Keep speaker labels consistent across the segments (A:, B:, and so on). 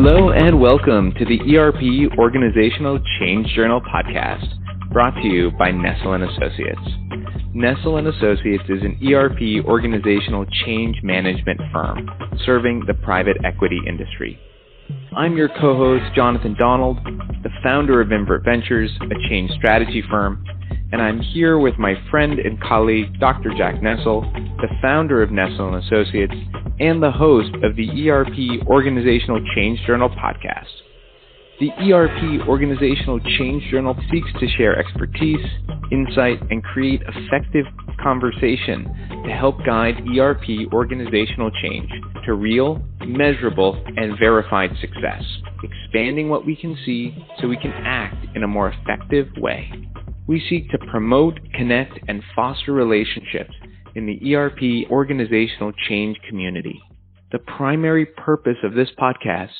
A: Hello and welcome to the ERP Organizational Change Journal podcast, brought to you by Nestell & Associates. Nestell & Associates is an ERP organizational change management firm serving the private equity industry. I'm your co-host, Jonathan Donald, the founder of Invert Ventures, a change strategy firm, and I'm here with my friend and colleague, Dr. Jack Nestell, the founder of Nestell & Associates and the host of the ERP Organizational Change Journal podcast. The ERP Organizational Change Journal seeks to share expertise, insight, and create effective conversation to help guide ERP organizational change to real, measurable, and verified success, expanding what we can see so we can act in a more effective way. We seek to promote, connect, and foster relationships in the ERP organizational change community. The primary purpose of this podcast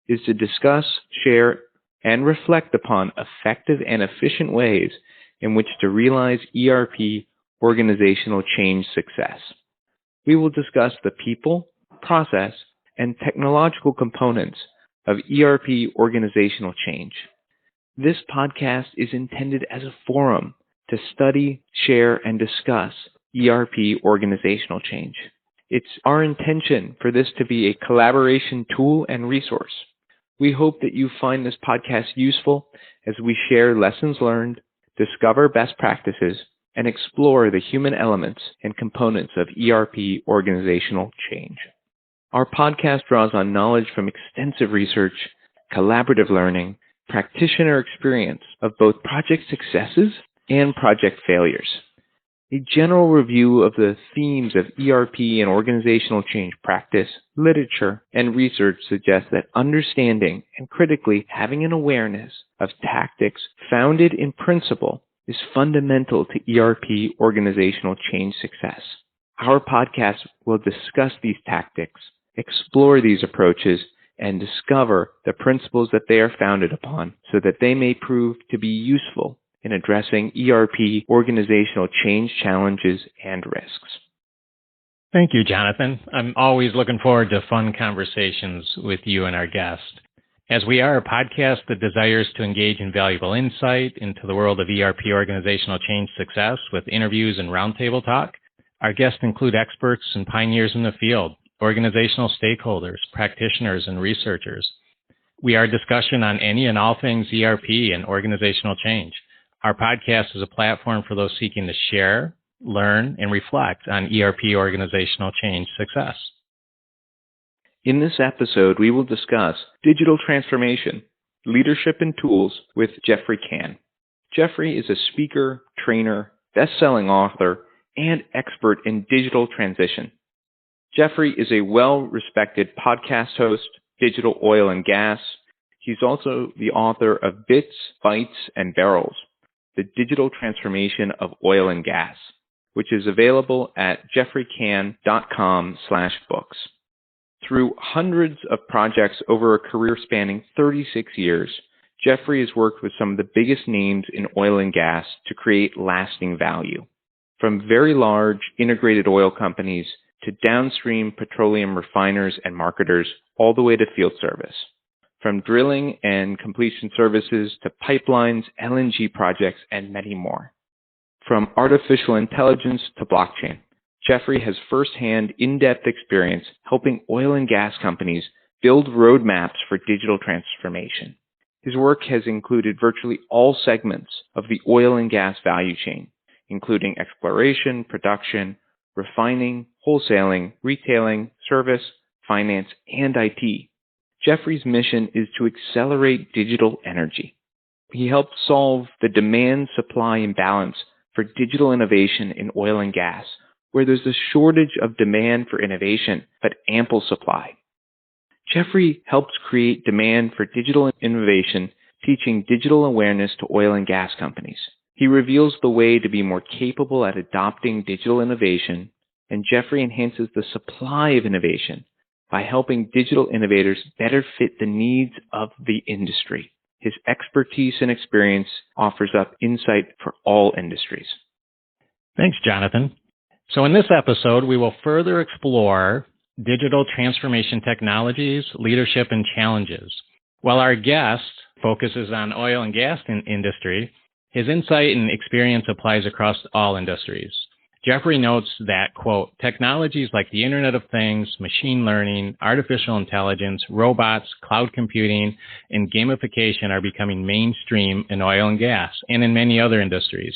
A: is to discuss, share, and reflect upon effective and efficient ways in which to realize ERP organizational change success. We will discuss the people, process, and technological components of ERP organizational change. This podcast is intended as a forum to study, share, and discuss ERP organizational change. It's our intention for this to be a collaboration tool and resource. We hope that you find this podcast useful as we share lessons learned, discover best practices, and explore the human elements and components of ERP organizational change. Our podcast draws on knowledge from extensive research, collaborative learning, practitioner experience of both project successes and project failures. A general review of the themes of ERP and organizational change practice, literature, and research suggests that understanding and critically having an awareness of tactics founded in principle is fundamental to ERP organizational change success. Our podcast will discuss these tactics, explore these approaches, and discover the principles that they are founded upon so that they may prove to be useful in addressing ERP organizational change challenges and risks.
B: Thank you, Jonathan. I'm always looking forward to fun conversations with you and our guest. As we are a podcast that desires to engage in valuable insight into the world of ERP organizational change success with interviews and roundtable talk, our guests include experts and pioneers in the field, organizational stakeholders, practitioners, and researchers. We are a discussion on any and all things ERP and organizational change. Our podcast is a platform for those seeking to share, learn, and reflect on ERP organizational change success.
A: In this episode, we will discuss digital transformation, leadership and tools with Geoffrey Cann. Geoffrey is a speaker, trainer, best-selling author, and expert in digital transition. Geoffrey is a well-respected podcast host, digital oil and gas. He's also the author of Bits, Bytes, and Barrels, the digital transformation of oil and gas, which is available at geoffreycann.com/books. Through hundreds of projects over a career spanning 36 years, Geoffrey has worked with some of the biggest names in oil and gas to create lasting value. From very large integrated oil companies to downstream petroleum refiners and marketers, all the way to field service. From drilling and completion services to pipelines, LNG projects, and many more. From artificial intelligence to blockchain, Geoffrey has firsthand in-depth experience helping oil and gas companies build roadmaps for digital transformation. His work has included virtually all segments of the oil and gas value chain, including exploration, production, refining, wholesaling, retailing, service, finance, and IT. Geoffrey's mission is to accelerate digital energy. He helped solve the demand-supply imbalance for digital innovation in oil and gas, where there's a shortage of demand for innovation, but ample supply. Geoffrey helps create demand for digital innovation, teaching digital awareness to oil and gas companies. He reveals the way to be more capable at adopting digital innovation, and Geoffrey enhances the supply of innovation by helping digital innovators better fit the needs of the industry. His expertise and experience offers up insight for all industries.
B: Thanks, Jonathan. So in this episode, we will further explore Digital Transformation Technologies, Leadership and Challenges. While our guest focuses on oil and gas industry, his insight and experience applies across all industries. Geoffrey notes that, quote, technologies like the Internet of Things, machine learning, artificial intelligence, robots, cloud computing, and gamification are becoming mainstream in oil and gas and in many other industries.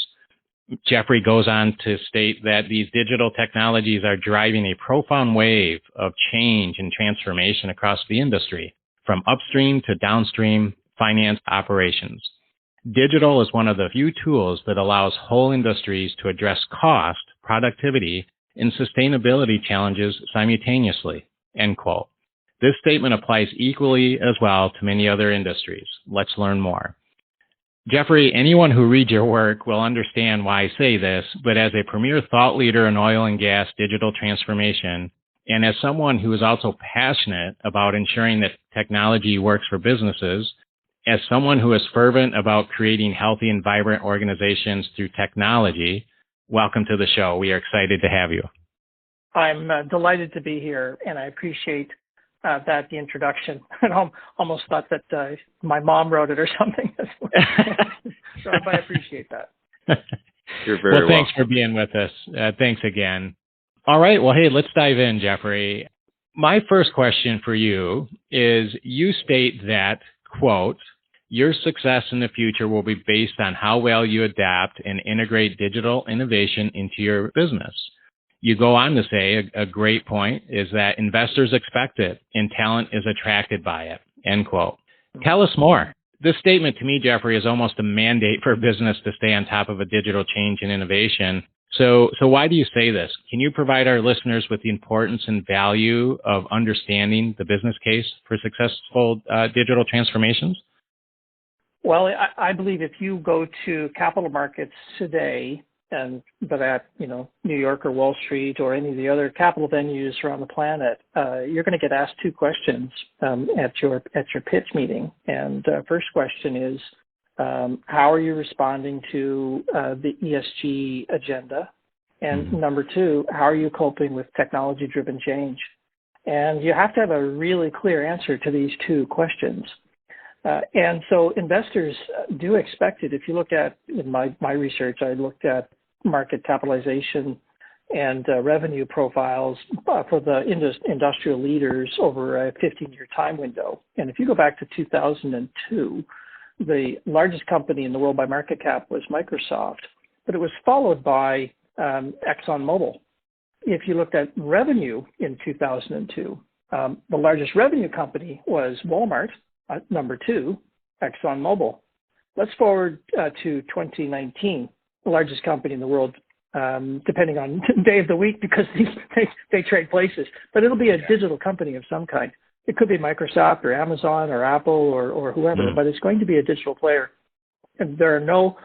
B: Geoffrey goes on to state that these digital technologies are driving a profound wave of change and transformation across the industry, from upstream to downstream finance operations. Digital is one of the few tools that allows whole industries to address cost, productivity, and sustainability challenges simultaneously, end quote. This statement applies equally as well to many other industries. Let's learn more. Geoffrey, anyone who reads your work will understand why I say this, but as a premier thought leader in oil and gas digital transformation, and as someone who is also passionate about ensuring that technology works for businesses, as someone who is fervent about creating healthy and vibrant organizations through technology, welcome to the show. We are excited to have you.
C: I'm delighted to be here, and I appreciate the introduction. I almost thought that my mom wrote it or something. So I appreciate that.
A: You're very
B: well. Thanks for being with us. Thanks again. All right. Well, hey, let's dive in, Geoffrey. My first question for you is, you state that, quote, your success in the future will be based on how well you adapt and integrate digital innovation into your business. You go on to say a great point is that investors expect it and talent is attracted by it, end quote. Tell us more. This statement to me, Geoffrey, is almost a mandate for a business to stay on top of a digital change and innovation. So why do you say this? Can you provide our listeners with the importance and value of understanding the business case for successful digital transformations?
C: Well, I believe if you go to capital markets today, but at New York or Wall Street or any of the other capital venues around the planet, you're going to get asked two questions at your pitch meeting. And first question is, how are you responding to the ESG agenda? And number two, how are you coping with technology-driven change? And you have to have a really clear answer to these two questions. And so investors do expect it. If you look at, in my research, I looked at market capitalization and revenue profiles for the industrial leaders over a 15-year time window. And if you go back to 2002, the largest company in the world by market cap was Microsoft, but it was followed by ExxonMobil. If you looked at revenue in 2002, the largest revenue company was Walmart. Number two, ExxonMobil. Let's forward to 2019, the largest company in the world, depending on the day of the week because they trade places. But it'll be a digital company of some kind. It could be Microsoft or Amazon or Apple or whoever, but it's going to be a digital player. And there are no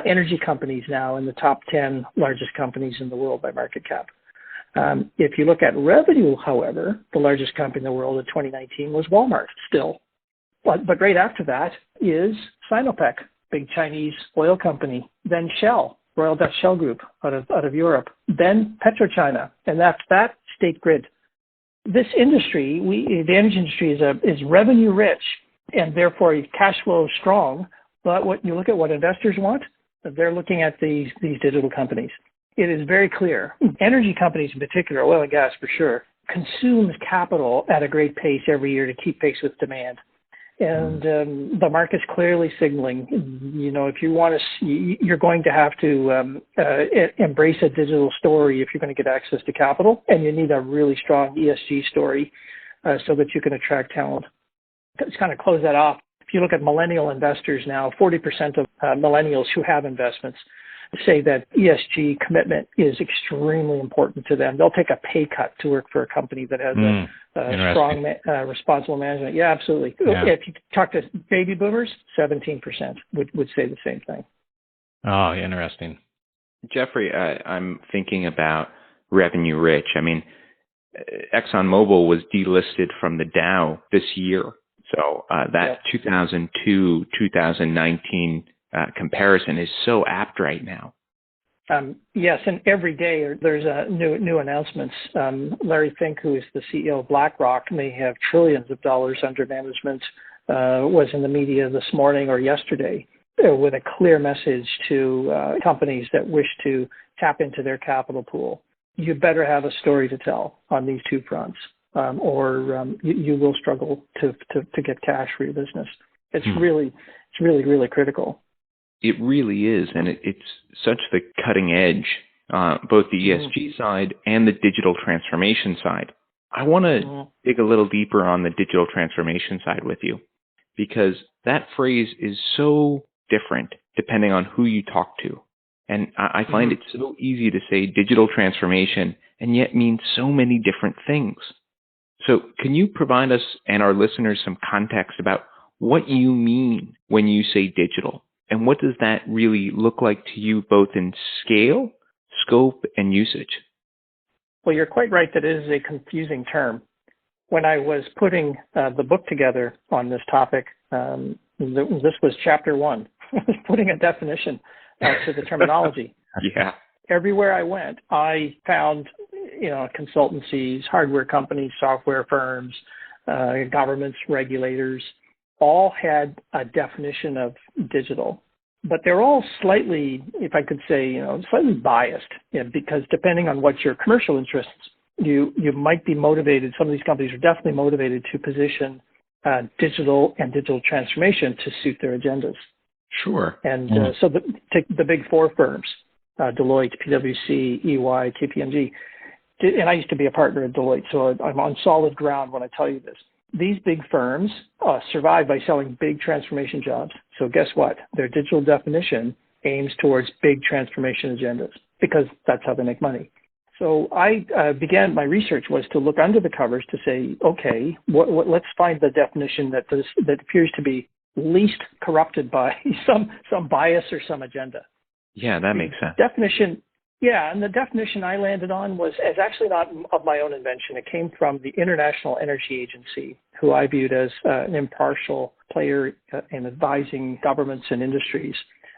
C: energy companies now in the top 10 largest companies in the world by market cap. If you look at revenue, however, the largest company in the world in 2019 was Walmart still. But right after that is Sinopec, big Chinese oil company, then Shell, Royal Dutch Shell Group out of Europe, then PetroChina, and that's that State Grid. This industry, the energy industry is revenue rich and therefore cash flow strong. But what you look at what investors want, they're looking at these digital companies. It is very clear. Energy companies in particular, oil and gas for sure, consumes capital at a great pace every year to keep pace with demand. And the market's clearly signaling, if you want to, you're going to have to embrace a digital story if you're going to get access to capital, and you need a really strong ESG story so that you can attract talent. To kind of close that off, if you look at millennial investors now, 40% of millennials who have investments say that ESG commitment is extremely important to them. They'll take a pay cut to work for a company that has a strong, responsible management. Yeah, absolutely. Yeah. If you talk to baby boomers, 17% would say the same thing.
B: Oh, interesting.
A: Geoffrey, I'm thinking about revenue rich. I mean, ExxonMobil was delisted from the Dow this year. So that 2002, 2019 comparison is so apt right now.
C: Yes, and every day there's new announcements. Larry Fink, who is the CEO of BlackRock, may have trillions of dollars under management, was in the media this morning or yesterday with a clear message to companies that wish to tap into their capital pool. You better have a story to tell on these two fronts, or you will struggle to get cash for your business. It's really critical.
A: It really is, and it's such the cutting edge, both the ESG side and the digital transformation side. I want to dig a little deeper on the digital transformation side with you, because that phrase is so different depending on who you talk to. And I find it so easy to say digital transformation and yet mean so many different things. So can you provide us and our listeners some context about what you mean when you say digital? And what does that really look like to you, both in scale, scope, and usage?
C: Well, you're quite right that it is a confusing term. When I was putting the book together on this topic, this was chapter 1. I was putting a definition to the terminology.
A: Yeah.
C: Everywhere I went, I found, consultancies, hardware companies, software firms, governments, regulators, all had a definition of digital, but they're all slightly, if I could say, slightly biased, because depending on what your commercial interests, you might be motivated. Some of these companies are definitely motivated to position digital and digital transformation to suit their agendas.
A: Sure.
C: And so take the big four firms, Deloitte, PwC, EY, KPMG, and I used to be a partner at Deloitte, so I'm on solid ground when I tell you this. These big firms survive by selling big transformation jobs. So guess what? Their digital definition aims towards big transformation agendas because that's how they make money. So I began, my research was to look under the covers to say, okay, let's find the definition that appears to be least corrupted by some bias or some agenda.
A: Yeah, that makes sense.
C: Definition. Yeah, and the definition I landed on was actually not of my own invention. It came from the International Energy Agency, who I viewed as an impartial player in advising governments and industries.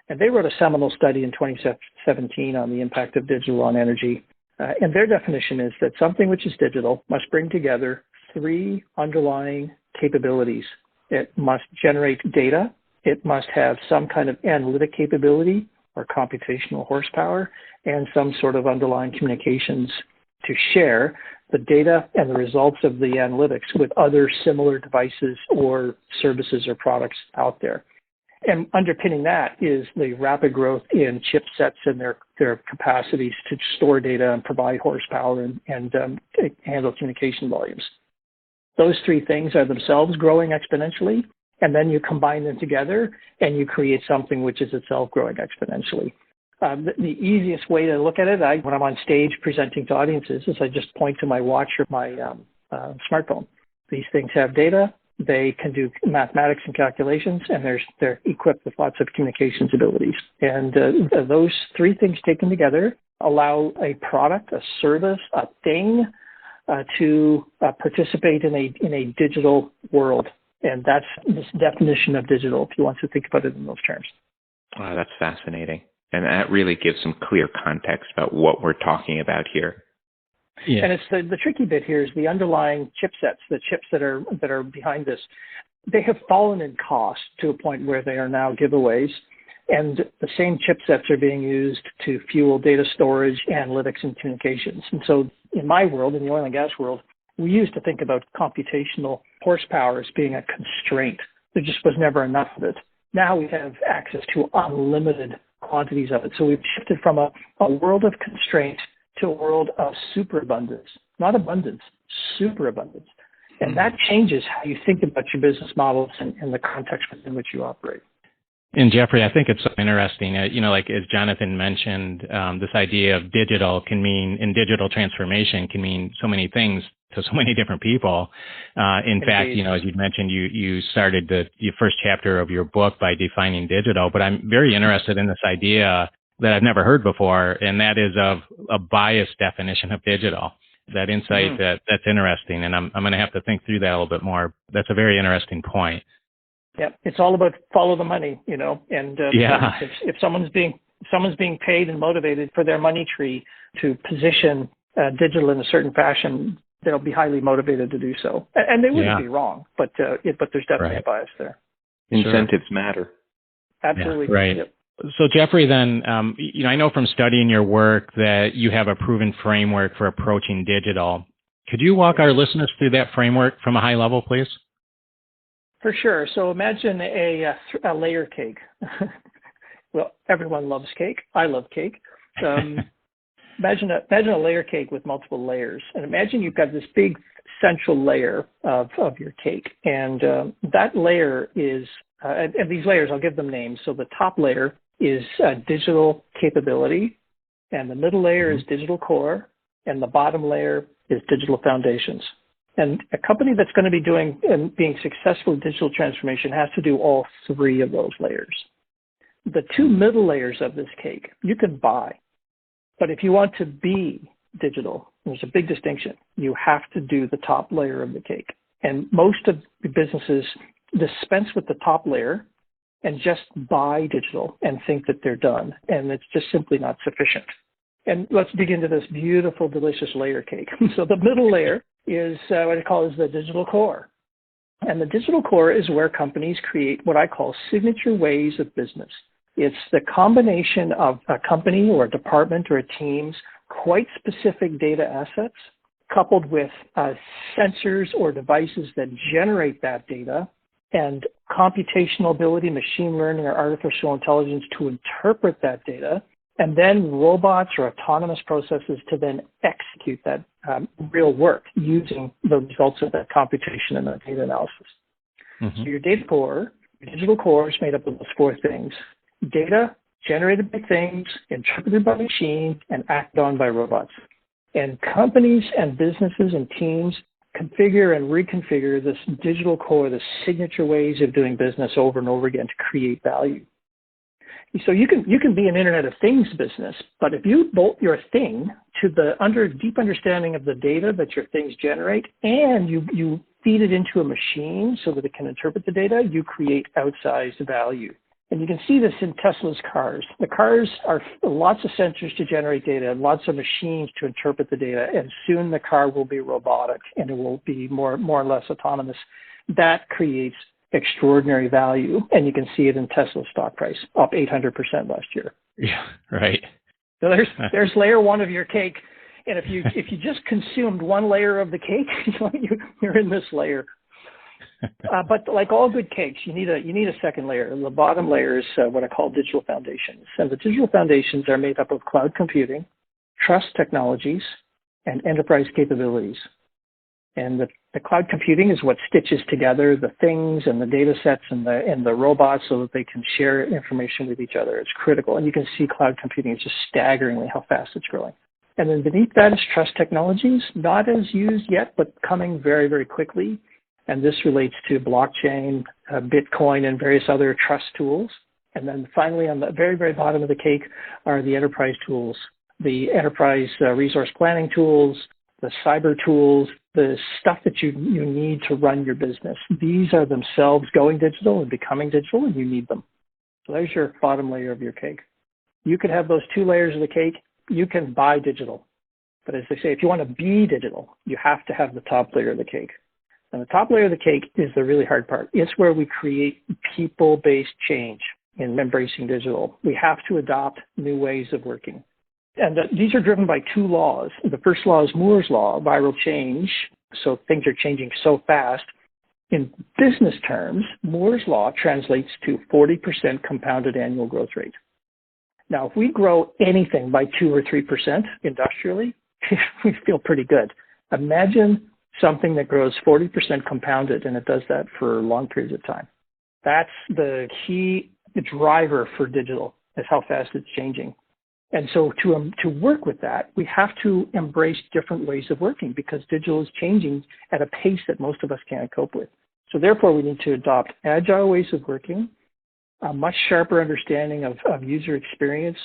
C: And they wrote a seminal study in 2017 on the impact of digital on energy. And their definition is that something which is digital must bring together 3 underlying capabilities. It must generate data. It must have some kind of analytic capability or computational horsepower, and some sort of underlying communications to share the data and the results of the analytics with other similar devices or services or products out there. And underpinning that is the rapid growth in chipsets and their capacities to store data and provide horsepower and handle communication volumes. Those 3 things are themselves growing exponentially, and then you combine them together and you create something which is itself growing exponentially. The easiest way to look at it, when I'm on stage presenting to audiences, is I just point to my watch or my smartphone. These things have data. They can do mathematics and calculations, and they're equipped with lots of communications abilities. And those 3 things taken together allow a product, a service, a thing to participate in a digital world. And that's this definition of digital, if you want to think about it in those terms.
A: Wow, that's fascinating. And that really gives some clear context about what we're talking about here.
C: Yeah. And it's the tricky bit here is the underlying chipsets, the chips that are behind this. They have fallen in cost to a point where they are now giveaways. And the same chipsets are being used to fuel data storage, analytics, and communications. And so in my world, in the oil and gas world, we used to think about computational horsepower as being a constraint. There just was never enough of it. Now we have access to unlimited quantities of it. So we've shifted from a world of constraint to a world of superabundance, not abundance, superabundance. And that changes how you think about your business models and the context within which you operate.
B: And Geoffrey, I think it's so interesting, like as Jonathan mentioned, this idea of digital digital transformation can mean so many things to so many different people. In fact, as you mentioned, you started your first chapter of your book by defining digital, but I'm very interested in this idea that I've never heard before, and that is of a biased definition of digital. That insight, that's interesting, and I'm going to have to think through that a little bit more. That's a very interesting point.
C: Yeah, it's all about follow the money, and if someone's being Someone's being paid and motivated for their money tree to position digital in a certain fashion, they'll be highly motivated to do so. And they wouldn't be wrong, but there's definitely a bias there.
A: Incentives matter.
C: Absolutely.
B: Yeah, right.
C: Yep.
B: So Geoffrey, then, I know from studying your work that you have a proven framework for approaching digital. Could you walk our listeners through that framework from a high level, please?
C: For sure. So imagine a layer cake. Well, everyone loves cake. I love cake. Imagine a layer cake with multiple layers, and imagine you've got this big central layer of your cake, and that layer is, and these layers, I'll give them names. So the top layer is digital capability, and the middle layer is digital core, and the bottom layer is digital foundations. And a company that's going to be doing and being successful in digital transformation has to do all three of those layers. The two middle layers of this cake you can buy, but if you want to be digital, there's a big distinction. You have to do the top layer of the cake. And most of the businesses dispense with the top layer and just buy digital and think that they're done. And it's just simply not sufficient. And let's dig into this beautiful, delicious layer cake. So the middle layer is what I call the digital core. And the digital core is where companies create what I call signature ways of business. It's the combination of a company or a department or a team's quite specific data assets coupled with sensors or devices that generate that data and computational ability, machine learning or artificial intelligence to interpret that data, and then robots or autonomous processes to then execute that real work using the results of that computation and that data analysis. So your data core, your digital core is made up of those four things: data generated by things, interpreted by machines, and acted on by robots. And companies and businesses and teams configure and reconfigure this digital core, the signature ways of doing business over and over again to create value. So you can be an Internet of Things business, but if you bolt your thing to the deep understanding of the data that your things generate, and you feed it into a machine so that it can interpret the data, you create outsized value. And you can see this in Tesla's cars. The cars are lots of sensors to generate data and lots of machines to interpret the data, and soon the car will be robotic and it will be more or less autonomous. That creates extraordinary value, and you can see it in Tesla's stock price, up 800% last year.
B: Yeah, right.
C: So there's layer one of your cake, and if you just consumed one layer of the cake, you're in this layer. But like all good cakes, you need a second layer. And the bottom layer is what I call digital foundations, and the digital foundations are made up of cloud computing, trust technologies, and enterprise capabilities. And the cloud computing is what stitches together the things and the data sets and the robots so that they can share information with each other. It's critical. And you can see cloud computing is just staggeringly how fast it's growing. And then beneath that is trust technologies, not as used yet, but coming very, very quickly. And this relates to blockchain, Bitcoin, and various other trust tools. And then finally, on the very, very bottom of the cake are the enterprise tools, the enterprise resource planning tools, the cyber tools, the stuff that you need to run your business. These are themselves going digital and becoming digital, and you need them. So there's your bottom layer of your cake. You could have those two layers of the cake. You can buy digital. But as they say, if you want to be digital, you have to have the top layer of the cake. And the top layer of the cake is the really hard part. It's where we create people-based change in embracing digital. We have to adopt new ways of working. And these are driven by two laws. The first law is Moore's law, viral change. So things are changing so fast. In business terms, Moore's law translates to 40% compounded annual growth rate. Now, if we grow anything by 2 or 3% industrially, we feel pretty good. Imagine something that grows 40% compounded, and it does that for long periods of time. That's the key driver for digital, is how fast it's changing. And so to work with that, we have to embrace different ways of working because digital is changing at a pace that most of us can't cope with. So therefore, we need to adopt agile ways of working, a much sharper understanding of user experience,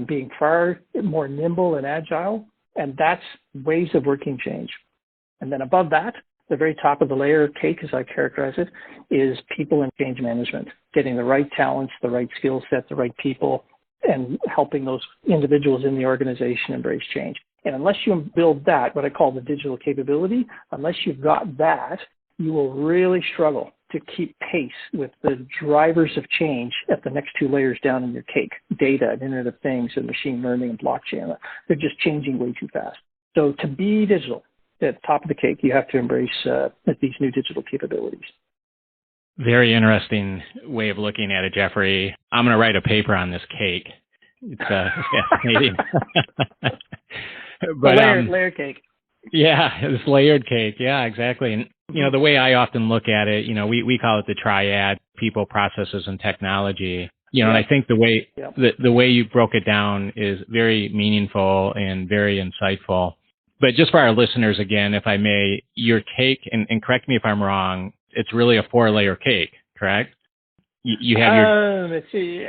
C: being far more nimble and agile, and that's ways of working change. And then above that, the very top of the layer of cake, as I characterize it, is people and change management, getting the right talents, the right skill set, the right people, and helping those individuals in the organization embrace change. And unless you build that, what I call the digital capability, unless you've got that, you will really struggle to keep pace with the drivers of change at the next two layers down in your cake, data and Internet of Things and machine learning and blockchain. They're just changing way too fast. So to be digital at the top of the cake, you have to embrace these new digital capabilities.
B: Very interesting way of looking at it, Geoffrey. I'm going to write a paper on this cake. It's fascinating. But
C: layered cake.
B: Yeah, this layered cake. Yeah, exactly. And, the way I often look at it, we call it the triad: people, processes, and technology. And I think the way you broke it down is very meaningful and very insightful. But just for our listeners, again, if I may, your cake, and correct me if I'm wrong, it's really a 4-layer cake, correct? You have your...
C: Let's see.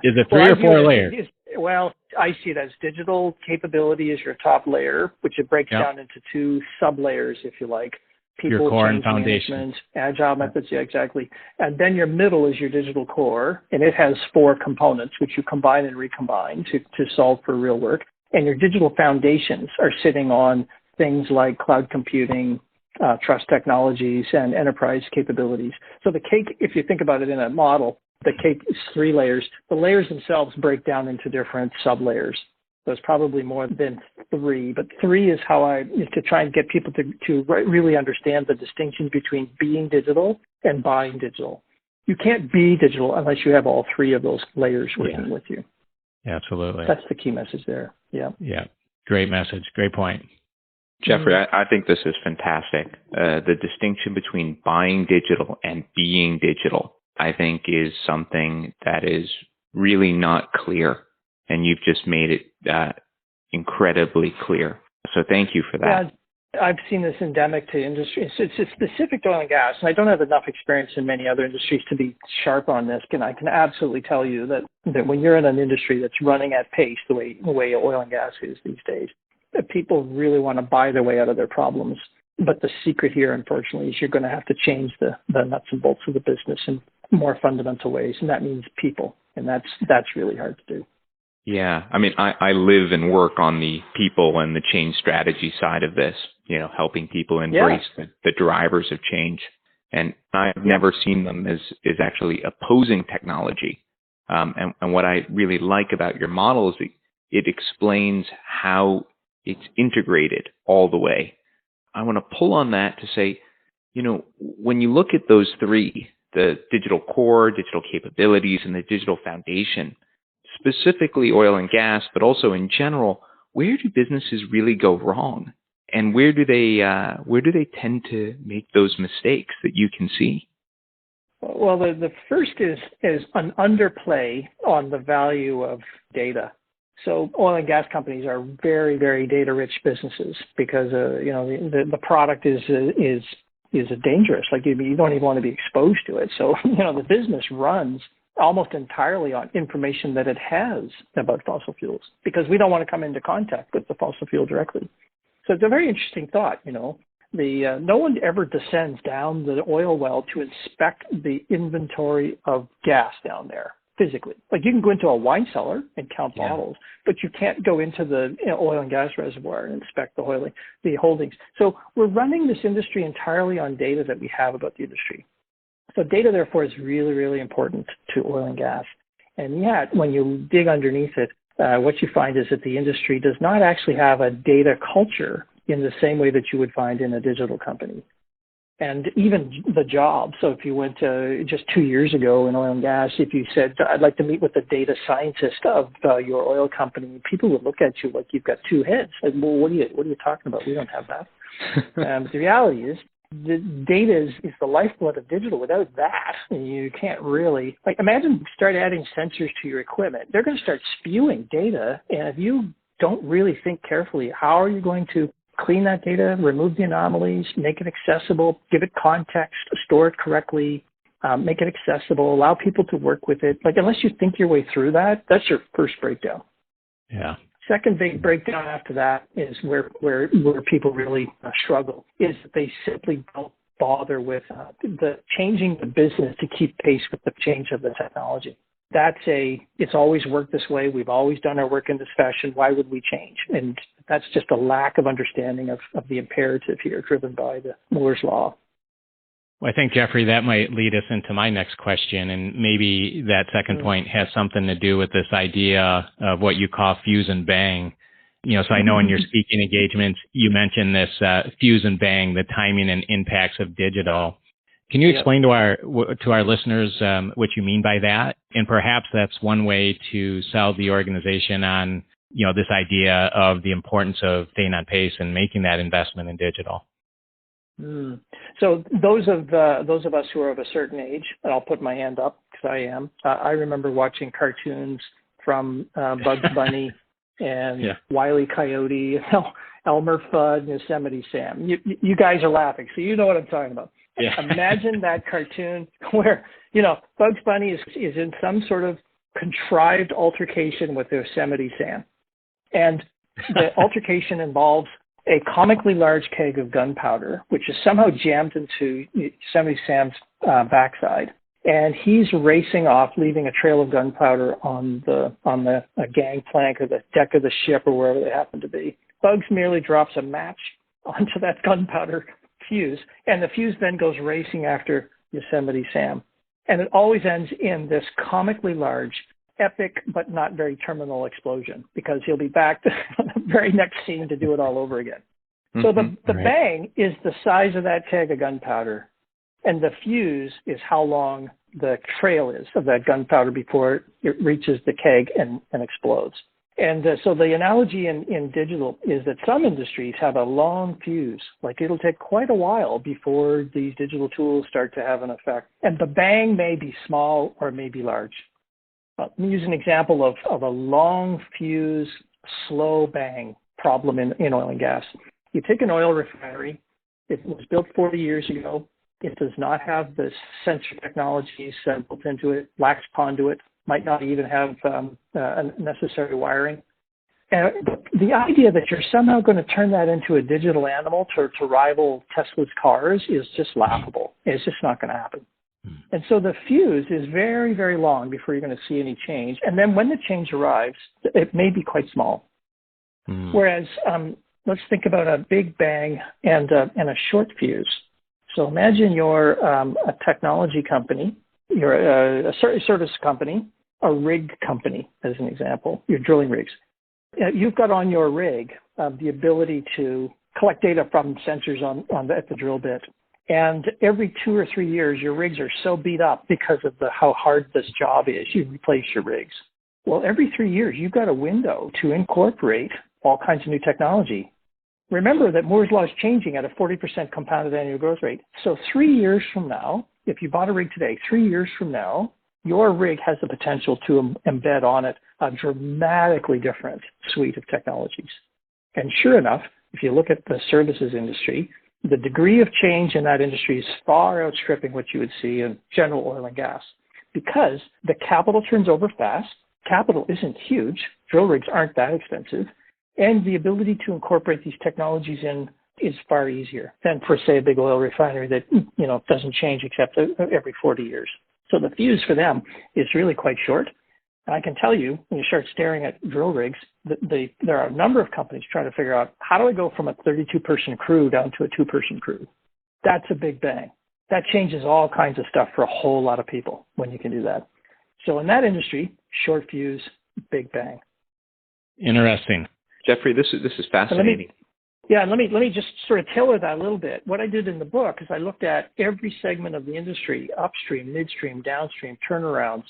B: Is it 3 or 4 layers?
C: Well, I see it as digital capability is your top layer, which it breaks down into 2 sub-layers, if you like. People,
B: your core
C: change
B: and foundation.
C: Management, agile methods, yeah, exactly. And then your middle is your digital core, and it has 4 components, which you combine and recombine to solve for real work. And your digital foundations are sitting on things like cloud computing, trust technologies, and enterprise capabilities. So the cake, if you think about it in a model, the cake is 3 layers. The layers themselves break down into different sub-layers. There's probably more than 3, but 3 is to try and get people to really understand the distinction between being digital and buying digital. You can't be digital unless you have all 3 of those layers working with you.
B: Absolutely.
C: That's the key message there. Yeah.
B: Yeah. Great message. Great point.
A: Geoffrey, I think this is fantastic. The distinction between buying digital and being digital, I think, is something that is really not clear. And you've just made it incredibly clear. So thank you for that.
C: Yeah, I've seen this endemic to industry. It's specific to oil and gas, and I don't have enough experience in many other industries to be sharp on this. And I can absolutely tell you that when you're in an industry that's running at pace, the way oil and gas is these days, that people really want to buy their way out of their problems. But the secret here, unfortunately, is you're going to have to change the nuts and bolts of the business in more fundamental ways, and that means people, and that's really hard to do.
A: Yeah, I mean, I live and work on the people and the change strategy side of this, helping people embrace the drivers of change. And I've never seen them as actually opposing technology. And what I really like about your model is it explains how it's integrated all the way. I want to pull on that to say, when you look at those 3, the digital core, digital capabilities, and the digital foundation, specifically oil and gas, but also in general, where do businesses really go wrong? And where do they tend to make those mistakes that you can see?
C: Well, the first is an underplay on the value of data. So oil and gas companies are very, very data-rich businesses because the product is dangerous. Like you don't even want to be exposed to it. So the business runs almost entirely on information that it has about fossil fuels because we don't want to come into contact with the fossil fuel directly. So it's a very interesting thought. No one ever descends down the oil well to inspect the inventory of gas down there physically. Like you can go into a wine cellar and count bottles, but you can't go into the oil and gas reservoir and inspect the holdings. So we're running this industry entirely on data that we have about the industry. So data, therefore, is really, really important to oil and gas. And yet, when you dig underneath it, what you find is that the industry does not actually have a data culture in the same way that you would find in a digital company. And even the job. So if you went to just 2 years ago in oil and gas, if you said, I'd like to meet with the data scientist of your oil company, people would look at you like you've got 2 heads. Like, well, what are you talking about? We don't have that. The reality is, the data is the lifeblood of digital. Without that, you can't really, imagine start adding sensors to your equipment. They're going to start spewing data. And if you don't really think carefully, how are you going to clean that data, remove the anomalies, make it accessible, give it context, store it correctly, make it accessible, allow people to work with it? Unless you think your way through that, that's your first breakdown.
B: Yeah.
C: Second big breakdown after that is where people really struggle, is that they simply don't bother with the changing the business to keep pace with the change of the technology. it's always worked this way. We've always done our work in this fashion. Why would we change? And that's just a lack of understanding of the imperative here, driven by the Moore's Law.
B: Well, I think, Geoffrey, that might lead us into my next question, and maybe that second point has something to do with this idea of what you call fuse and bang. So I know in your speaking engagements, you mentioned this fuse and bang, the timing and impacts of digital. Can you explain to our listeners what you mean by that? And perhaps that's one way to sell the organization on, this idea of the importance of staying on pace and making that investment in digital.
C: So those of us who are of a certain age, and I'll put my hand up because I am, I remember watching cartoons from Bugs Bunny and Wile E. Coyote, Elmer Fudd, Yosemite Sam. You guys are laughing, so you know what I'm talking about. Yeah. Imagine that cartoon where, Bugs Bunny is in some sort of contrived altercation with Yosemite Sam. And the altercation involves a comically large keg of gunpowder, which is somehow jammed into Yosemite Sam's backside. And he's racing off, leaving a trail of gunpowder on the gangplank or the deck of the ship or wherever they happen to be. Bugs merely drops a match onto that gunpowder fuse, and the fuse then goes racing after Yosemite Sam. And it always ends in this comically large, epic, but not very terminal explosion, because he'll be back to the very next scene to do it all over again. So the bang is the size of that keg of gunpowder, and the fuse is how long the trail is of that gunpowder before it reaches the keg and explodes. And so the analogy in digital is that some industries have a long fuse, like it'll take quite a while before these digital tools start to have an effect. And the bang may be small or may be large. Let me use an example of a long fuse, slow bang problem in oil and gas. You take an oil refinery. It was built 40 years ago. It does not have the sensor technologies built into it, lacks conduit, might not even have necessary wiring. And the idea that you're somehow going to turn that into a digital animal to rival Tesla's cars is just laughable. It's just not going to happen. And so the fuse is very, very long before you're going to see any change. And then when the change arrives, it may be quite small. Whereas let's think about a big bang and a short fuse. So imagine you're a technology company, you're a service company, a rig company, as an example. You're drilling rigs. You've got on your rig the ability to collect data from sensors at the drill bit. And every 2 or 3 years, your rigs are so beat up because of how hard this job is, you replace your rigs. Well, every 3 years, you've got a window to incorporate all kinds of new technology. Remember that Moore's Law is changing at a 40% compounded annual growth rate. So 3 years from now, if you bought a rig today, 3 years from now, your rig has the potential to embed on it a dramatically different suite of technologies. And sure enough, if you look at the services industry, the degree of change in that industry is far outstripping what you would see in general oil and gas, because the capital turns over fast. Capital isn't huge. Drill rigs aren't that expensive. And the ability to incorporate these technologies in is far easier than for, say, a big oil refinery that, doesn't change except every 40 years. So the fuse for them is really quite short. And I can tell you, when you start staring at drill rigs, there are a number of companies trying to figure out, how do I go from a 32-person crew down to a 2-person crew? That's a big bang. That changes all kinds of stuff for a whole lot of people when you can do that. So in that industry, short fuse, big bang.
B: Interesting.
A: Geoffrey, this is fascinating.
C: Let me just sort of tailor that a little bit. What I did in the book is I looked at every segment of the industry: upstream, midstream, downstream, turnarounds,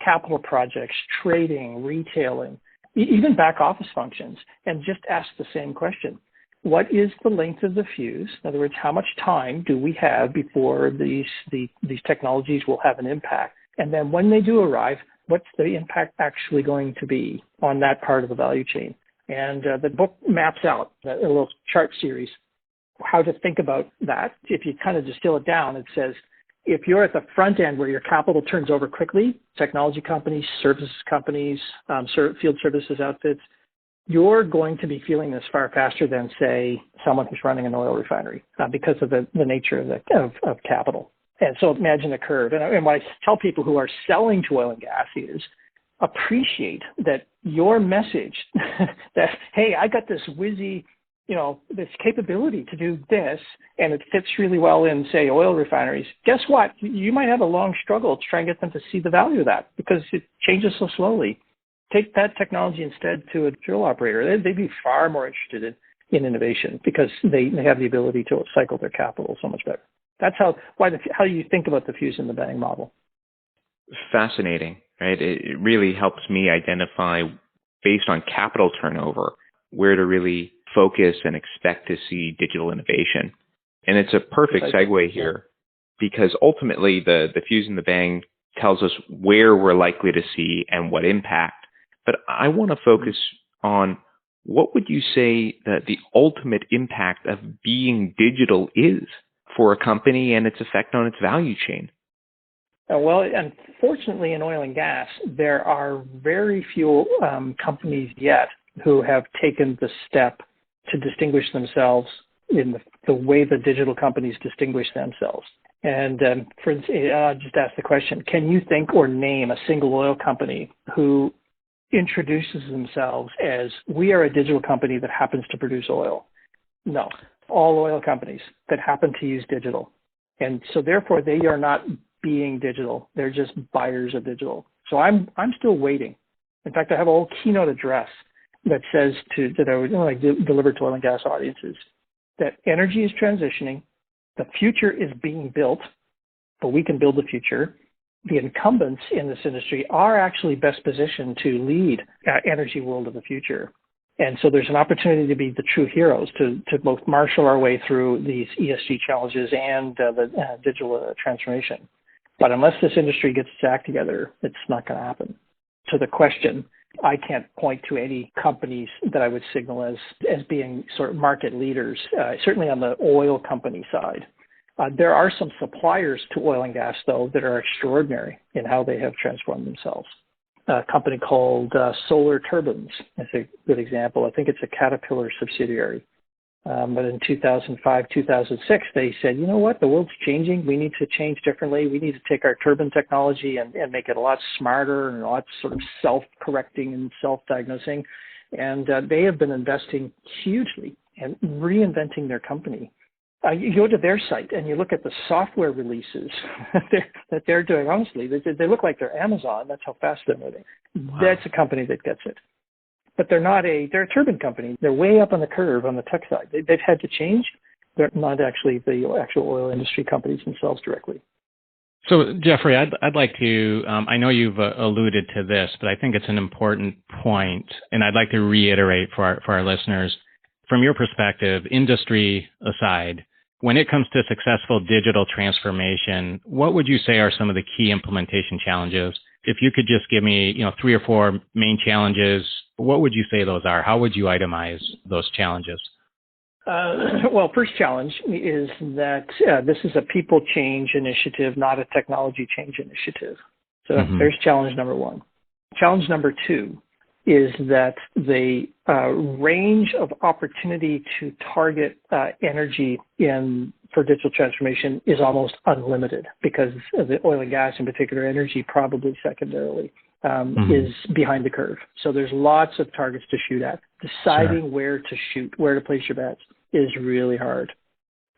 C: capital projects, trading, retailing, even back office functions, and just asked the same question. What is the length of the fuse? In other words, how much time do we have before these technologies will have an impact? And then when they do arrive, what's the impact actually going to be on that part of the value chain? And the book maps out a little chart series, how to think about that. If you kind of distill it down, it says, if you're at the front end where your capital turns over quickly, technology companies, services companies, field services outfits, you're going to be feeling this far faster than, say, someone who's running an oil refinery because of the nature of capital. And so imagine the curve. And what I tell people who are selling to oil and gas is appreciate that your message that, hey, I got this whizzy, this capability to do this, and it fits really well in, say, oil refineries. Guess what? You might have a long struggle to try and get them to see the value of that because it changes so slowly. Take that technology instead to a drill operator. They'd be far more interested in innovation because they have the ability to cycle their capital so much better. That's how you think about the fuse and the bang model.
A: Fascinating, right? It really helps me identify, based on capital turnover, where to really focus and expect to see digital innovation. And it's a perfect segue here because ultimately the fuse and the bang tells us where we're likely to see and what impact. But I want to focus on what would you say that the ultimate impact of being digital is for a company and its effect on its value chain?
C: Well, unfortunately, in oil and gas, there are very few companies yet who have taken the step to distinguish themselves in the way the digital companies distinguish themselves. And for instance, I'll just ask the question, can you think or name a single oil company who introduces themselves as, we are a digital company that happens to produce oil? No. All oil companies that happen to use digital. And so therefore, they are not being digital. They're just buyers of digital. So I'm still waiting. In fact, I have a whole keynote address that says that I would deliver to oil and gas audiences that energy is transitioning, the future is being built, but we can build the future. The incumbents in this industry are actually best positioned to lead energy world of the future. And so there's an opportunity to be the true heroes, to both marshal our way through these ESG challenges and the digital transformation. But unless this industry gets its act together, it's not going to happen. To the question, I can't point to any companies that I would signal as being sort of market leaders, certainly on the oil company side. There are some suppliers to oil and gas, though, that are extraordinary in how they have transformed themselves. A company called Solar Turbines is a good example. I think it's a Caterpillar subsidiary. But in 2005, 2006, they said, you know what, the world's changing. We need to change differently. We need to take our turbine technology and make it a lot smarter and a lot sort of self-correcting and self-diagnosing. And they have been investing hugely and reinventing their company. You go to their site and you look at the software releases that they're doing. Honestly, they look like they're Amazon. That's how fast they're moving. Wow. That's a company that gets it. But they're a turbine company. They're way up on the curve on the tech side. They've had to change. They're not actually the actual oil industry companies themselves directly.
B: So, Geoffrey, I'd like to, I know you've alluded to this, but I think it's an important point, and I'd like to reiterate for our listeners. From your perspective, industry aside, when it comes to successful digital transformation, what would you say are some of the key implementation challenges? If you could just give me, 3 or 4 main challenges, what would you say those are? How would you itemize those challenges?
C: Well, first challenge is that this is a people change initiative, not a technology change initiative. So there's challenge number 1. Challenge number 2 is that the range of opportunity to target energy for digital transformation is almost unlimited because of the oil and gas, in particular energy, probably secondarily, is behind the curve. So there's lots of targets to shoot at. Deciding where to shoot, where to place your bets is really hard.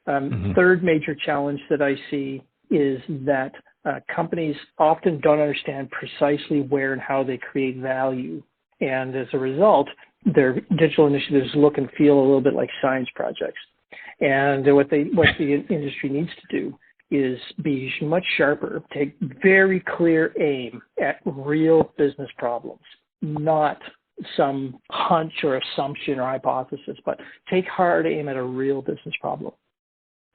C: Third major challenge that I see is that companies often don't understand precisely where and how they create value. And as a result, their digital initiatives look and feel a little bit like science projects. And what the industry needs to do is be much sharper, take very clear aim at real business problems, not some hunch or assumption or hypothesis, but take hard aim at a real business problem.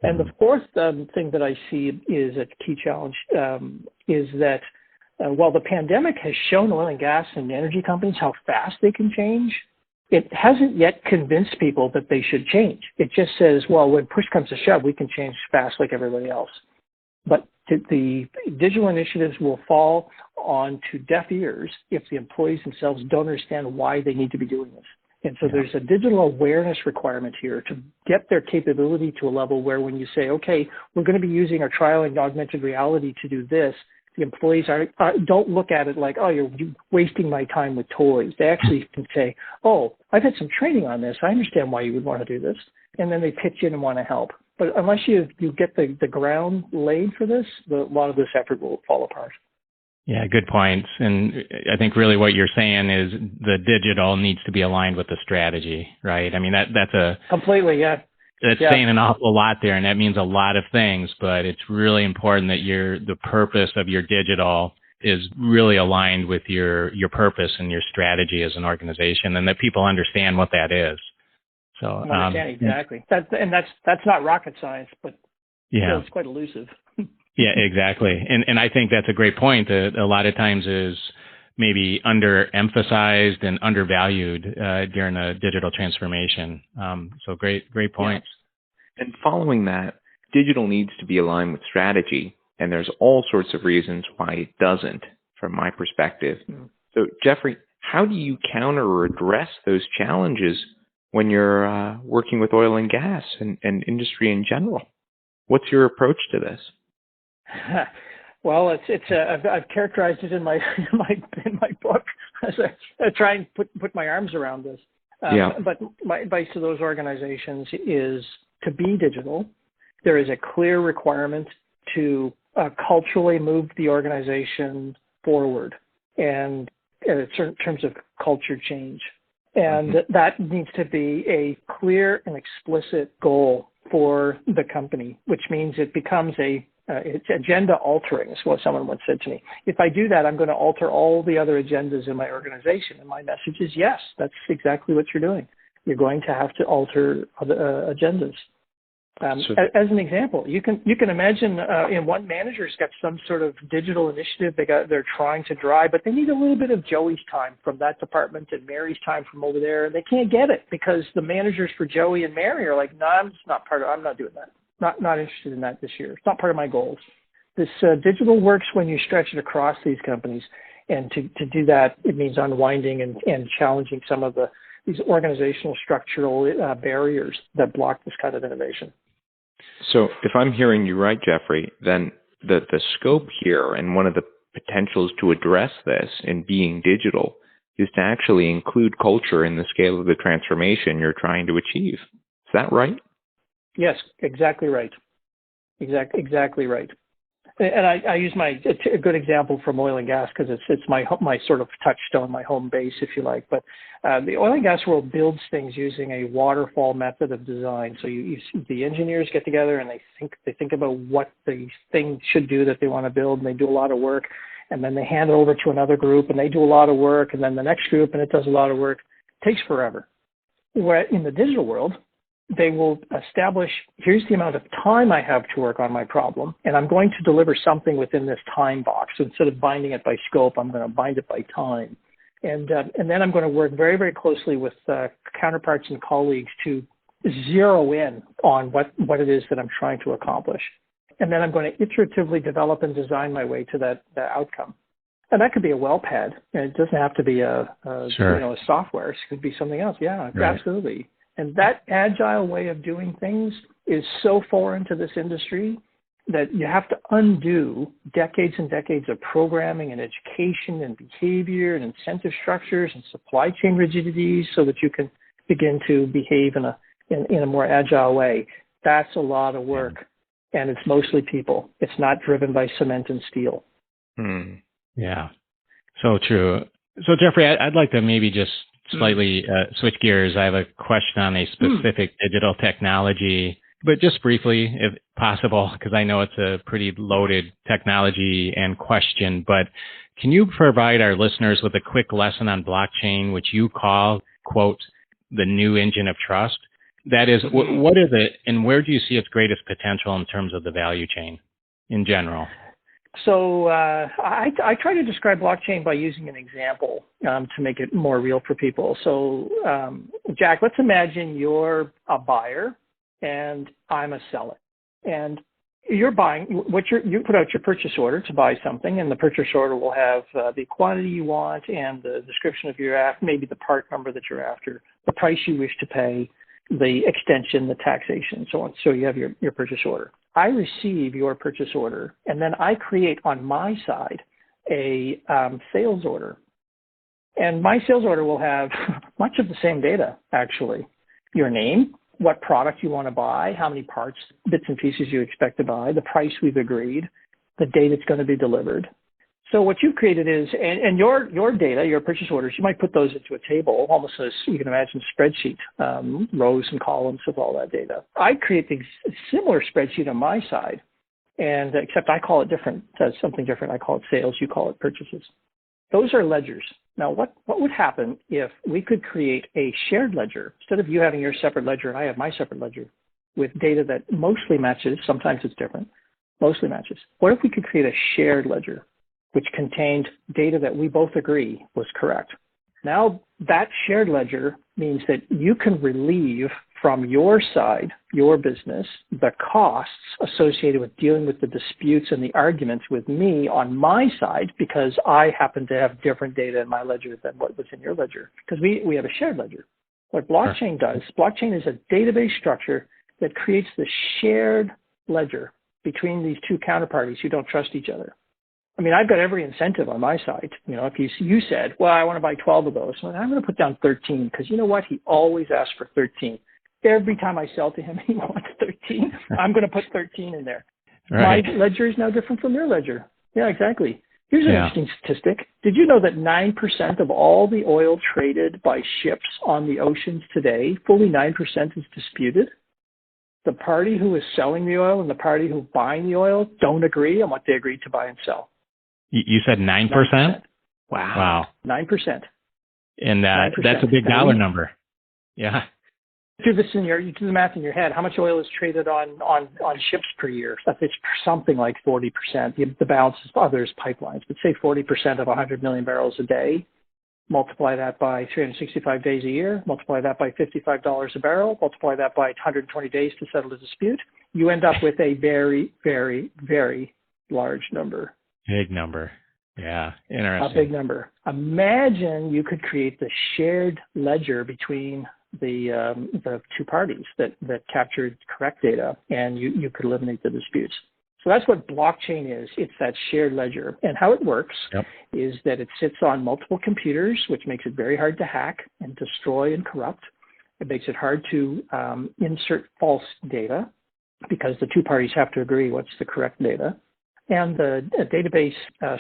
C: And the fourth thing that I see is a key challenge is that while the pandemic has shown oil and gas and energy companies how fast they can change, it hasn't yet convinced people that they should change. It just says, well, when push comes to shove, we can change fast like everybody else. But the digital initiatives will fall onto deaf ears if the employees themselves don't understand why they need to be doing this. And so there's a digital awareness requirement here to get their capability to a level where when you say, okay, we're going to be using our trialing augmented reality to do this, the employees don't look at it like, oh, you're wasting my time with toys. They actually can say, oh, I've had some training on this. I understand why you would want to do this. And then they pitch in and want to help. But unless you get the ground laid for this, a lot of this effort will fall apart.
B: Yeah, good points. And I think really what you're saying is the digital needs to be aligned with the strategy, right? I mean, that's
C: completely, yeah.
B: That's saying an awful lot there, and that means a lot of things, but it's really important that the purpose of your digital is really aligned with your purpose and your strategy as an organization, and that people understand what that is. So
C: exactly. That's not rocket science, but it's quite elusive.
B: Yeah, exactly. And I think that's a great point that a lot of times is maybe underemphasized and undervalued during a digital transformation. So great points.
A: Yeah. And following that, digital needs to be aligned with strategy, and there's all sorts of reasons why it doesn't, from my perspective. So, Geoffrey, how do you counter or address those challenges when you're working with oil and gas and industry in general? What's your approach to this?
C: Well, I've characterized it in my book as I try and put my arms around this. But my advice to those organizations is to be digital. There is a clear requirement to culturally move the organization forward, and in certain terms of culture change, and that needs to be a clear and explicit goal for the company, which means it becomes it's agenda altering, is what someone once said to me. If I do that, I'm going to alter all the other agendas in my organization. And my message is, yes, that's exactly what you're doing. You're going to have to alter other agendas. As an example, you can imagine one manager's got some sort of digital initiative they're trying to drive, but they need a little bit of Joey's time from that department and Mary's time from over there, and they can't get it because the managers for Joey and Mary are like, no, I'm not doing that. Not interested in that this year. It's not part of my goals. This digital works when you stretch it across these companies, and to do that, it means unwinding and challenging some of these organizational structural barriers that block this kind of innovation.
A: So if I'm hearing you right, Geoffrey, then the scope here and one of the potentials to address this in being digital is to actually include culture in the scale of the transformation you're trying to achieve. Is that right?
C: Yes, exactly right. Exactly right. And I use a good example from oil and gas because it's my sort of touchstone, my home base, if you like. But the oil and gas world builds things using a waterfall method of design. So the engineers get together and they think about what the thing should do that they want to build, and they do a lot of work, and then they hand it over to another group, and they do a lot of work, and then the next group, and it does a lot of work. It takes forever. Where in the digital world, they will establish, here's the amount of time I have to work on my problem, and I'm going to deliver something within this time box. So instead of binding it by scope, I'm going to bind it by time. And then I'm going to work very, very closely with counterparts and colleagues to zero in on what it is that I'm trying to accomplish. And then I'm going to iteratively develop and design my way to that outcome. And that could be a well pad. It doesn't have to be a software. It could be something else. Yeah, right. Absolutely. And that agile way of doing things is so foreign to this industry that you have to undo decades and decades of programming and education and behavior and incentive structures and supply chain rigidities so that you can begin to behave in a more agile way. That's a lot of work, and it's mostly people. It's not driven by cement and steel.
B: Yeah, so true. So, Geoffrey, I'd like to maybe just slightly switch gears. I have a question on a specific digital technology, but just briefly, if possible, because I know it's a pretty loaded technology and question, but can you provide our listeners with a quick lesson on blockchain, which you call, quote, the new engine of trust? That is, what is it, and where do you see its greatest potential in terms of the value chain in general?
C: So I try to describe blockchain by using an example to make it more real for people. So, Jack, let's imagine you're a buyer and I'm a seller. And you're buying you put out your purchase order to buy something, and the purchase order will have the quantity you want and the description of maybe the part number that you're after, the price you wish to pay, the extension, the taxation, so on. So you have your purchase order. I receive your purchase order, and then I create on my side a sales order. And my sales order will have much of the same data, actually. Your name, what product you want to buy, how many parts, bits and pieces you expect to buy, the price we've agreed, the date it's going to be delivered. So what you've created is, and your data, your purchase orders, you might put those into a table, almost as you can imagine a spreadsheet, rows and columns of all that data. I create a similar spreadsheet on my side, and except I call it different, something different. I call it sales, you call it purchases. Those are ledgers. Now, what would happen if we could create a shared ledger, instead of you having your separate ledger and I have my separate ledger, with data that mostly matches, sometimes it's different, mostly matches. What if we could create a shared ledger, which contained data that we both agree was correct? Now, that shared ledger means that you can relieve from your side, your business, the costs associated with dealing with the disputes and the arguments with me on my side, because I happen to have different data in my ledger than what was in your ledger, because we have a shared ledger. What blockchain does, blockchain is a database structure that creates the shared ledger between these two counterparties who don't trust each other. I mean, I've got every incentive on my side. You know, if you said, well, I want to buy 12 of those, well, I'm going to put down 13, because you know what? He always asks for 13. Every time I sell to him, he wants 13. I'm going to put 13 in there. Right. My ledger is now different from your ledger. Yeah, exactly. Here's an interesting statistic. Did you know that 9% of all the oil traded by ships on the oceans today, fully 9% is disputed? The party who is selling the oil and the party who is buying the oil don't agree on what they agreed to buy and sell.
B: You said 9%?
C: 9%.
B: Wow.
C: 9%.
B: And 9%. That's a big dollar number. Yeah.
C: You do the math in your head. How much oil is traded on ships per year? It's something like 40%. The balance is others pipelines, but say 40% of 100 million barrels a day. Multiply that by 365 days a year. Multiply that by $55 a barrel. Multiply that by 120 days to settle a dispute. You end up with a very, very, very large number.
B: Big number. Yeah, interesting.
C: A big number. Imagine you could create the shared ledger between the two parties that captured correct data, and you could eliminate the disputes. So that's what blockchain is. It's that shared ledger. And how it works is that it sits on multiple computers, which makes it very hard to hack and destroy and corrupt. It makes it hard to insert false data, because the two parties have to agree what's the correct data. And the database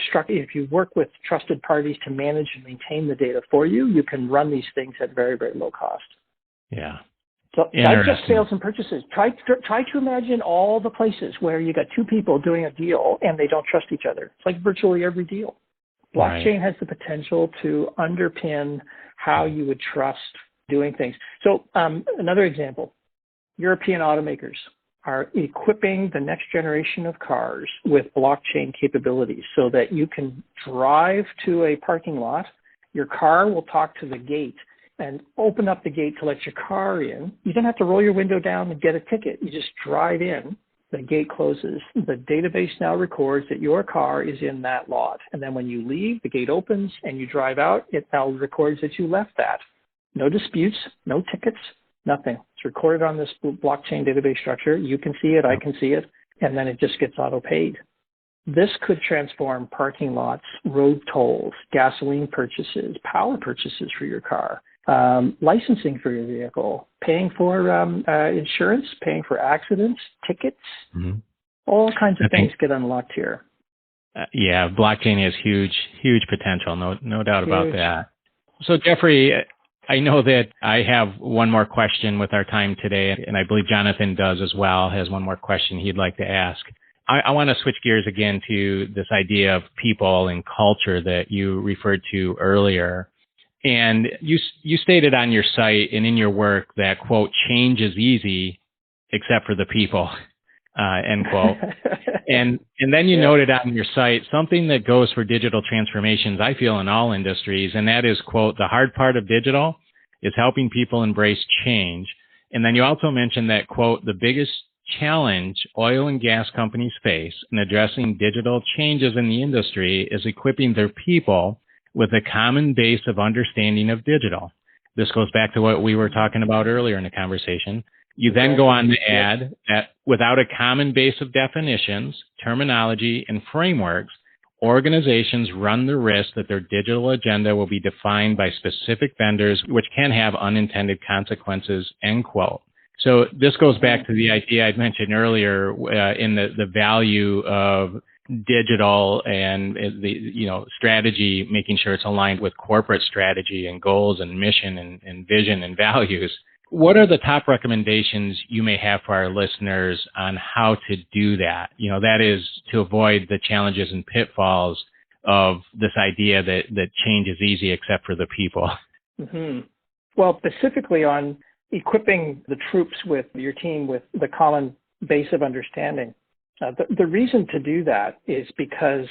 C: structure, if you work with trusted parties to manage and maintain the data for you, you can run these things at very, very low cost.
B: Yeah.
C: So that's just sales and purchases. Try to imagine all the places where you got two people doing a deal and they don't trust each other. It's like virtually every deal. Blockchain has the potential to underpin how you would trust doing things. So another example, European automakers are equipping the next generation of cars with blockchain capabilities so that you can drive to a parking lot, your car will talk to the gate and open up the gate to let your car in. You don't have to roll your window down and get a ticket. You just drive in, the gate closes. The database now records that your car is in that lot. And then when you leave, the gate opens and you drive out, it now records that you left that. No disputes, no tickets, nothing. It's recorded on this blockchain database structure. You can see it, I can see it, and then it just gets auto-paid. This could transform parking lots, road tolls, gasoline purchases, power purchases for your car, licensing for your vehicle, paying for insurance, paying for accidents, tickets, all kinds of things get unlocked here.
B: Yeah, blockchain has huge potential, no doubt about that. So Geoffrey, I know that I have one more question with our time today, and I believe Jonathan does as well, has one more question he'd like to ask. I want to switch gears again to this idea of people and culture that you referred to earlier. And you stated on your site and in your work that, quote, change is easy except for the people, end quote. And then you noted on your site something that goes for digital transformations, I feel, in all industries, and that is, quote, the hard part of digital is helping people embrace change. And then you also mentioned that, quote, the biggest challenge oil and gas companies face in addressing digital changes in the industry is equipping their people with a common base of understanding of digital. This goes back to what we were talking about earlier in the conversation. You then go on to add that without a common base of definitions, terminology, and frameworks, organizations run the risk that their digital agenda will be defined by specific vendors, which can have unintended consequences, end quote. So this goes back to the idea I mentioned earlier in the value of digital and the strategy, making sure it's aligned with corporate strategy and goals and mission and vision and values. What are the top recommendations you may have for our listeners on how to do that? That is to avoid the challenges and pitfalls of this idea that change is easy except for the people.
C: Mm-hmm. Well, specifically on equipping the troops with your team with the common base of understanding. The reason to do that is because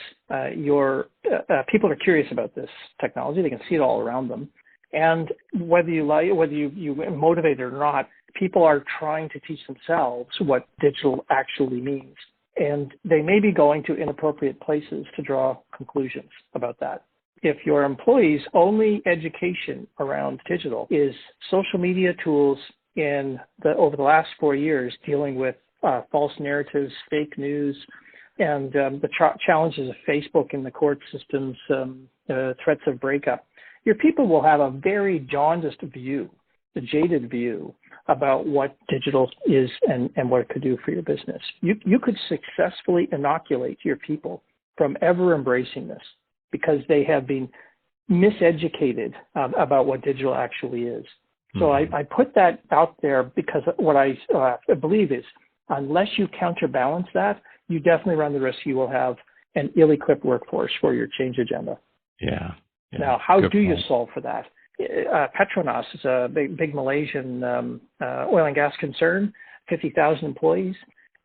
C: people are curious about this technology. They can see it all around them. And whether you motivate it or not, people are trying to teach themselves what digital actually means. And they may be going to inappropriate places to draw conclusions about that. If your employees' only education around digital is social media tools over the last 4 years dealing with false narratives, fake news, and the challenges of Facebook in the court systems, threats of breakup, your people will have a very jaundiced view, a jaded view about what digital is and what it could do for your business. You could successfully inoculate your people from ever embracing this because they have been miseducated about what digital actually is. So I put that out there because what I believe is unless you counterbalance that, you definitely run the risk you will have an ill-equipped workforce for your change agenda.
B: Yeah.
C: Now, how do you solve for that? Petronas is a big Malaysian oil and gas concern, 50,000 employees,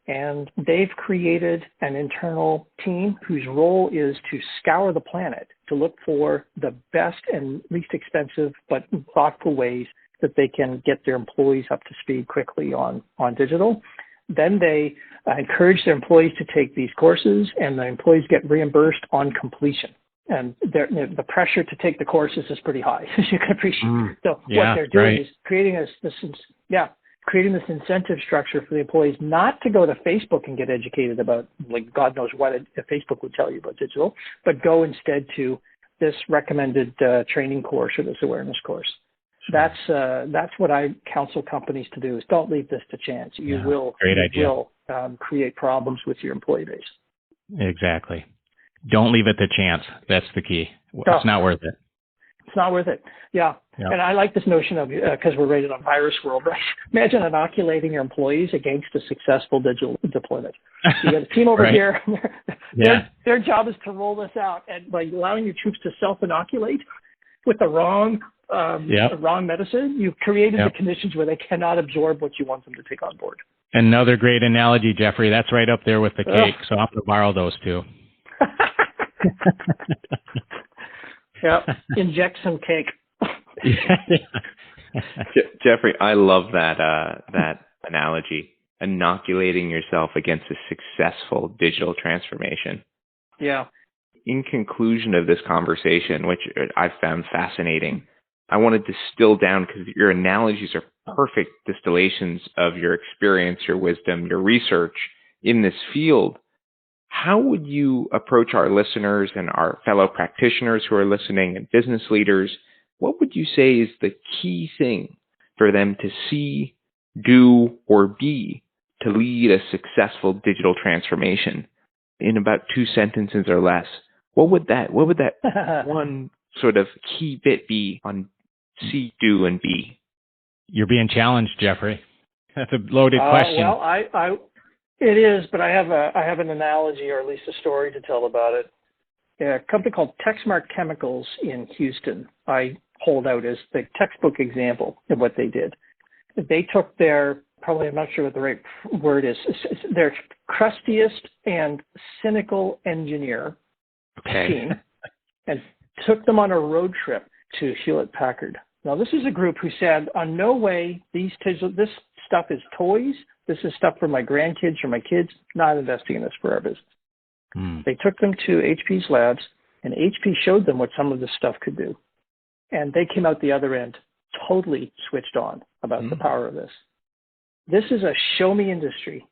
C: and they've created an internal team whose role is to scour the planet to look for the best and least expensive but thoughtful ways that they can get their employees up to speed quickly on digital. Then they encourage their employees to take these courses, and the employees get reimbursed on completion. And the pressure to take the courses is pretty high, as you can appreciate. So what they're doing is creating this incentive structure for the employees not to go to Facebook and get educated about, like, God knows what Facebook would tell you about digital, but go instead to this recommended training course or this awareness course. That's what I counsel companies to do is don't leave this to chance. You will create problems with your employee base.
B: Exactly. Don't leave it to chance. That's the key. It's not worth it.
C: It's not worth it. Yeah. Yep. And I like this notion of, because we're rated on virus world, right? Imagine inoculating your employees against a successful digital deployment. You got a team over here. Their job is to roll this out. And by allowing your troops to self-inoculate with the wrong medicine, you've created the conditions where they cannot absorb what you want them to take on board.
B: Another great analogy, Geoffrey. That's right up there with the cake. So I'm going to borrow those two.
C: Inject some cake.
A: Geoffrey, I love that analogy. Inoculating yourself against a successful digital transformation.
C: Yeah.
A: In conclusion of this conversation, which I've found fascinating, I want to distill down, because your analogies are perfect distillations of your experience, your wisdom, your research in this field. How would you approach our listeners and our fellow practitioners who are listening and business leaders? What would you say is the key thing for them to see, do, or be to lead a successful digital transformation? In about 2 sentences or less, what would that one sort of key bit be on C, do, and be?
B: You're being challenged, Geoffrey. That's a loaded question.
C: Well, it is, but I have an analogy, or at least a story to tell about it. A company called Texmark Chemicals in Houston, I hold out as the textbook example of what they did. They took their, probably I'm not sure what the right word is, their crustiest and cynical engineer team and took them on a road trip to Hewlett-Packard. Now, this is a group who said, no way, this stuff is toys. This is stuff for my grandkids or my kids, not investing in this for our business. They took them to HP's labs, and HP showed them what some of this stuff could do. And they came out the other end totally switched on about the power of this. This is a show me industry.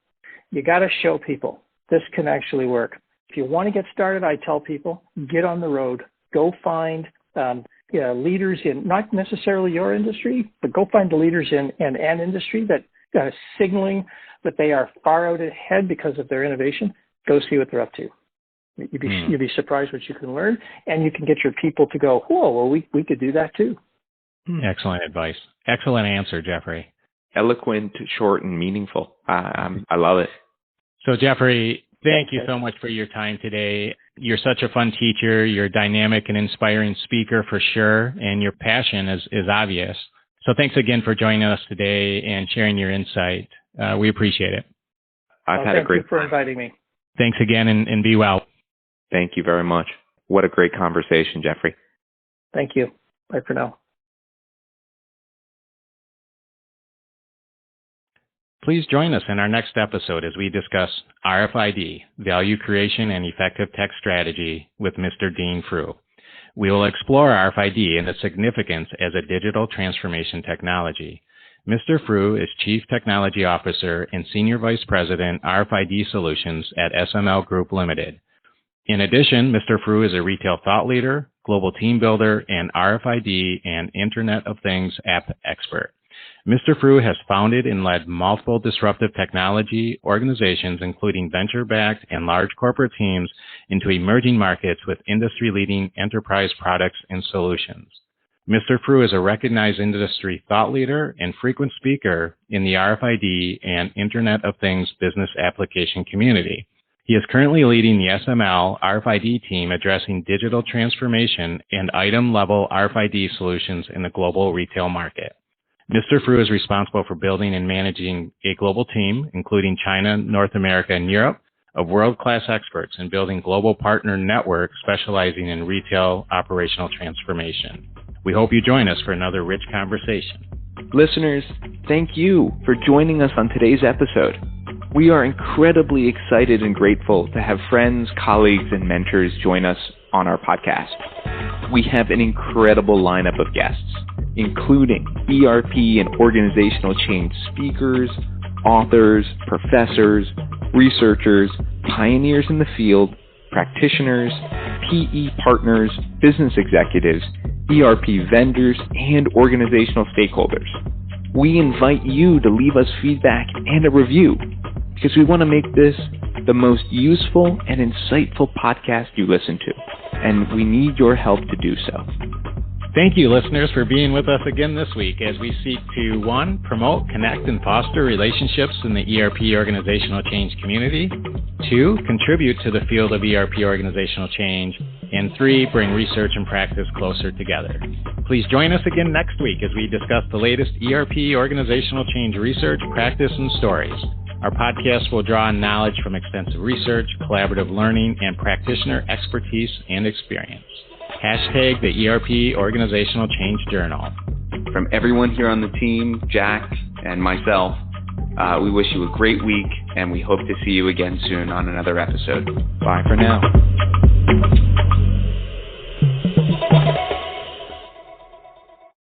C: You got to show people this can actually work. If you want to get started, I tell people, get on the road. Go find leaders in not necessarily your industry, but go find the leaders in an industry that are signaling that they are far out ahead because of their innovation. Go see what they're up to. You'd be surprised what you can learn, and you can get your people to go, whoa, well, we could do that too.
B: Excellent advice. Excellent answer, Geoffrey.
A: Eloquent, short, and meaningful. I love it.
B: So, Geoffrey, thank you so much for your time today. You're such a fun teacher. You're a dynamic and inspiring speaker for sure, and your passion is obvious. So thanks again for joining us today and sharing your insight. We appreciate it.
A: I've had a great
C: time. Thank you for inviting me.
B: Thanks again, and be well.
A: Thank you very much. What a great conversation, Geoffrey.
C: Thank you. Bye for now.
B: Please join us in our next episode as we discuss RFID, Value Creation and Effective Tech Strategy, with Mr. Dean Frew. We will explore RFID and its significance as a digital transformation technology. Mr. Frew is Chief Technology Officer and Senior Vice President, RFID Solutions at SML Group Limited. In addition, Mr. Frew is a retail thought leader, global team builder, and RFID and Internet of Things app expert. Mr. Frew has founded and led multiple disruptive technology organizations, including venture-backed and large corporate teams, into emerging markets with industry-leading enterprise products and solutions. Mr. Frew is a recognized industry thought leader and frequent speaker in the RFID and Internet of Things business application community. He is currently leading the SML RFID team addressing digital transformation and item-level RFID solutions in the global retail market. Mr. Frew is responsible for building and managing a global team, including China, North America, and Europe, of world-class experts in building global partner networks specializing in retail operational transformation. We hope you join us for another rich conversation.
A: Listeners, thank you for joining us on today's episode. We are incredibly excited and grateful to have friends, colleagues, and mentors join us on our podcast. We have an incredible lineup of guests, including ERP and organizational change speakers, authors, professors, researchers, pioneers in the field, practitioners, PE partners, business executives, ERP vendors, and organizational stakeholders. We invite you to leave us feedback and a review because we want to make this the most useful and insightful podcast you listen to, and we need your help to do so.
B: Thank you, listeners, for being with us again this week as we seek to 1, promote, connect, and foster relationships in the ERP organizational change community, 2, contribute to the field of ERP organizational change, and 3, bring research and practice closer together. Please join us again next week as we discuss the latest ERP organizational change research, practice, and stories. Our podcast will draw on knowledge from extensive research, collaborative learning, and practitioner expertise and experience. Hashtag the ERP Organizational Change Journal.
A: From everyone here on the team, Jack and myself, we wish you a great week, and we hope to see you again soon on another episode. Bye for now.